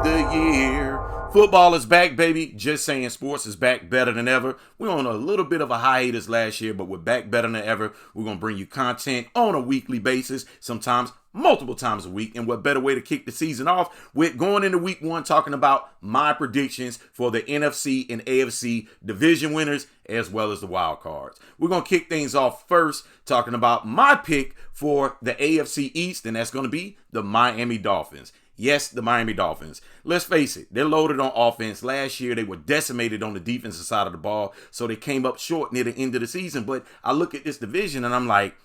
the year. Football is back, baby. Just saying, sports is back better than ever. We're on a little bit of a hiatus last year, but we're back better than ever. We're going to bring you content on a weekly basis, sometimes multiple times a week. And what better way to kick the season off with going into week one, talking about my predictions for the NFC and AFC division winners, as well as the wild cards. We're going to kick things off first, talking about my pick for the AFC East, and that's going to be the Miami Dolphins. Yes, the Miami Dolphins. Let's face it, they're loaded on offense. Last year, they were decimated on the defensive side of the ball, so they came up short near the end of the season. But I look at this division, and I'm like,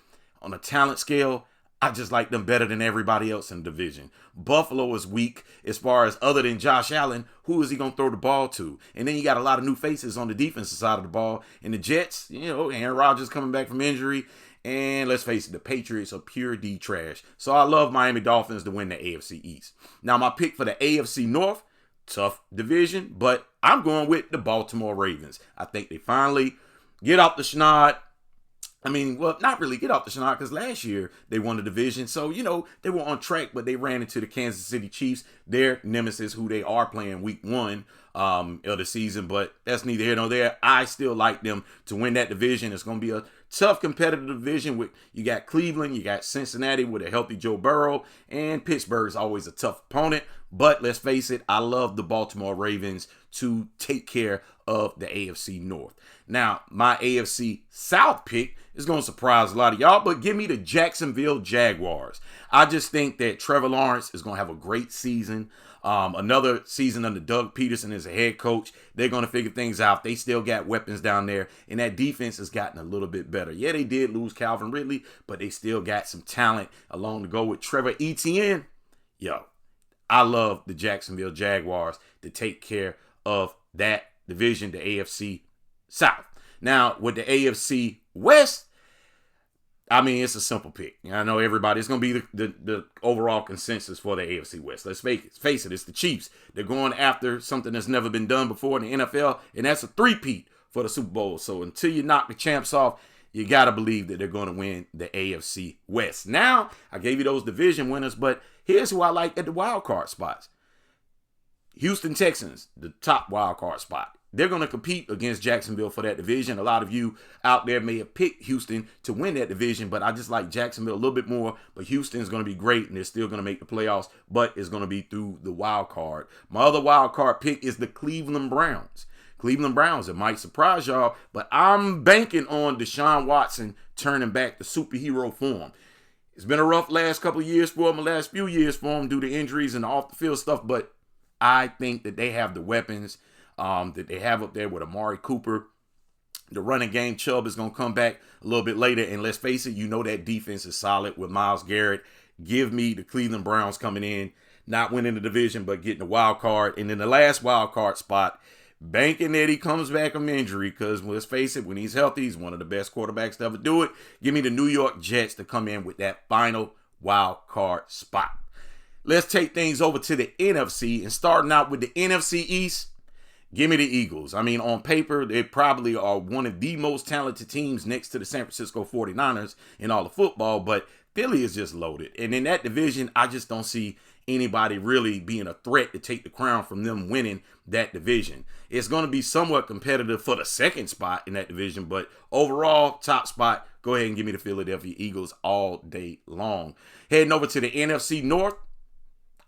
on a talent scale, I just like them better than everybody else in the division. Buffalo is weak as far as other than Josh Allen. Who is he going to throw the ball to? And then you got a lot of new faces on the defensive side of the ball. And the Jets, Aaron Rodgers coming back from injury. And let's face it, the Patriots are pure D trash. So I love Miami Dolphins to win the AFC East. Now, my pick for the AFC North, tough division, but I'm going with the Baltimore Ravens. I think they finally get off the schneid. Not really get off the schneid, because last year they won the division. So, they were on track, but they ran into the Kansas City Chiefs, their nemesis, who they are playing week one of the season. But that's neither here nor there. I still like them to win that division. It's going to be a tough competitive division. With you got Cleveland, you got Cincinnati with a healthy Joe Burrow, and Pittsburgh's always a tough opponent. But let's face it, I love the Baltimore Ravens to take care of the AFC North. Now, my AFC South pick is going to surprise a lot of y'all, but give me the Jacksonville Jaguars. I just think that Trevor Lawrence is going to have a great season. Another season under Doug Peterson as a head coach. They're going to figure things out. They still got weapons down there, and that defense has gotten a little bit better. Yeah, they did lose Calvin Ridley, but they still got some talent along to go with Trevor Etienne. I love the Jacksonville Jaguars to take care of that division, the AFC South. Now, with the AFC West, it's a simple pick. I know everybody, it's going to be the overall consensus for the AFC West. Let's face it, it's the Chiefs. They're going after something that's never been done before in the NFL, and that's a three-peat for the Super Bowl. So until you knock the champs off, you got to believe that they're going to win the AFC West. Now, I gave you those division winners, but here's who I like at the wild card spots. Houston Texans, the top wild card spot. They're going to compete against Jacksonville for that division. A lot of you out there may have picked Houston to win that division, but I just like Jacksonville a little bit more. But Houston's going to be great, and they're still going to make the playoffs, but it's going to be through the wild card. My other wild card pick is the Cleveland Browns. Cleveland Browns, it might surprise y'all, but I'm banking on Deshaun Watson turning back to superhero form. It's been a rough last couple of years for him, the last few years for him due to injuries and off-the-field stuff, but I think that they have the weapons that they have up there with Amari Cooper. The running game, Chubb is going to come back a little bit later, and let's face it, that defense is solid with Myles Garrett. Give me the Cleveland Browns coming in, not winning the division, but getting the wild card. And then the last wild card spot, banking that he comes back from injury, because let's face it, when he's healthy, he's one of the best quarterbacks to ever do it. Give me the New York Jets to come in with that final wild card spot. Let's take things over to the NFC, and starting out with the NFC East, give me the Eagles. On paper, they probably are one of the most talented teams next to the San Francisco 49ers in all of football, but Philly is just loaded. And in that division, I just don't see anybody really being a threat to take the crown from them winning that division. It's going to be somewhat competitive for the second spot in that division, but overall, top spot, go ahead and give me the Philadelphia Eagles all day long. Heading over to the NFC North,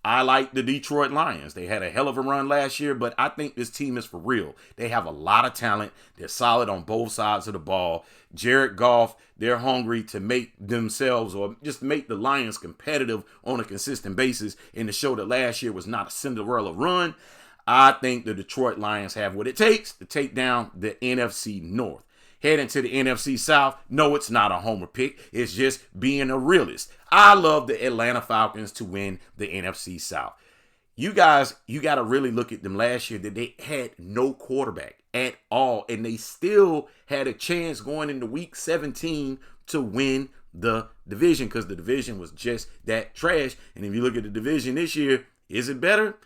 I like the Detroit Lions. They had a hell of a run last year, but I think this team is for real. They have a lot of talent. They're solid on both sides of the ball. Jared Goff, they're hungry to make themselves or just make the Lions competitive on a consistent basis, and to show that last year was not a Cinderella run. I think the Detroit Lions have what it takes to take down the NFC North. Heading to the NFC South, no, it's not a homer pick. It's just being a realist. I love the Atlanta Falcons to win the NFC South. You guys, you got to really look at them last year that they had no quarterback at all, and they still had a chance going into week 17 to win the division, because the division was just that trash. And if you look at the division this year, is it better?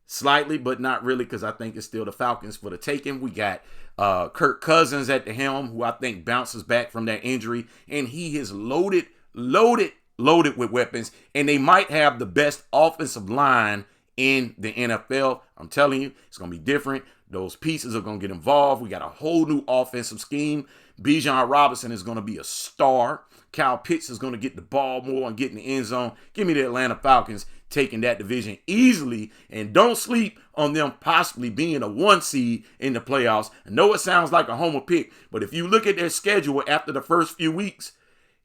Slightly, but not really, because I think it's still the Falcons for the taking. We got Kirk Cousins at the helm, who I think bounces back from that injury, and he is loaded with weapons, and they might have the best offensive line in the NFL. I'm telling you, it's going to be different. Those pieces are going to get involved. We got a whole new offensive scheme. Bijan Robinson is going to be a star. Kyle Pitts is going to get the ball more and get in the end zone. Give me the Atlanta Falcons taking that division easily. And don't sleep on them possibly being a 1 seed in the playoffs. I know it sounds like a homer pick, but if you look at their schedule after the first few weeks,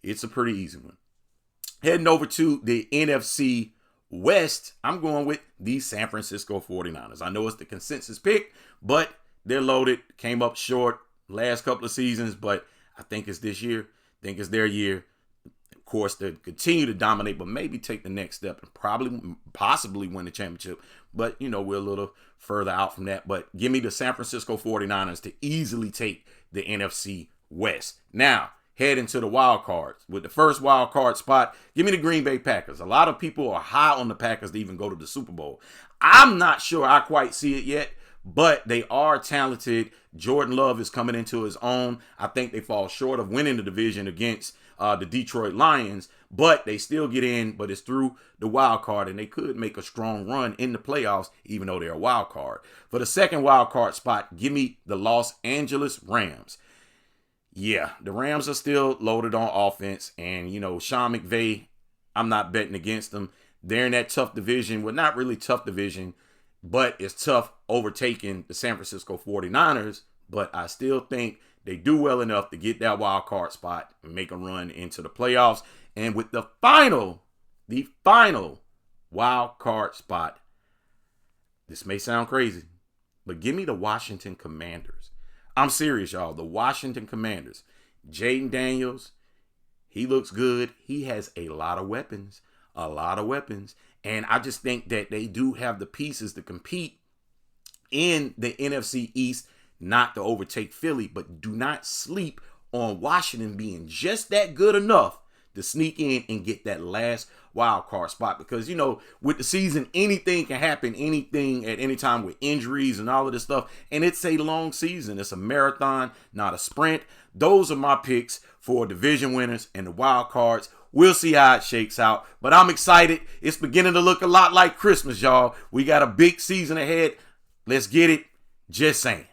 it's a pretty easy one. Heading over to the NFC West, I'm going with the San Francisco 49ers. I know it's the consensus pick, but they're loaded. Came up short last couple of seasons, but I think it's this year. I think it's their year. Of course, they continue to dominate, but maybe take the next step and possibly win the championship. But, we're a little further out from that. But give me the San Francisco 49ers to easily take the NFC West. Now, head into the wild cards. With the first wild card spot, give me the Green Bay Packers. A lot of people are high on the Packers to even go to the Super Bowl. I'm not sure I quite see it yet, but they are talented. Jordan Love is coming into his own. I think they fall short of winning the division against the Detroit Lions, but they still get in, but it's through the wild card, and they could make a strong run in the playoffs, even though they're a wild card. For the second wild card spot, give me the Los Angeles Rams. Yeah, the Rams are still loaded on offense, and, Sean McVay, I'm not betting against them. They're in that tough division. Well, not really tough division, but it's tough overtaking the San Francisco 49ers, but I still think they do well enough to get that wild card spot and make a run into the playoffs. And with the final wild card spot, this may sound crazy, but give me the Washington Commanders. I'm serious, y'all. The Washington Commanders. Jaden Daniels, he looks good. He has a lot of weapons. And I just think that they do have the pieces to compete in the NFC East, not to overtake Philly, but do not sleep on Washington being just that good enough to sneak in and get that last wild card spot. Because, with the season, anything can happen, anything at any time with injuries and all of this stuff. And it's a long season. It's a marathon, not a sprint. Those are my picks for division winners and the wild cards. We'll see how it shakes out. But I'm excited. It's beginning to look a lot like Christmas, y'all. We got a big season ahead. Let's get it. Just saying.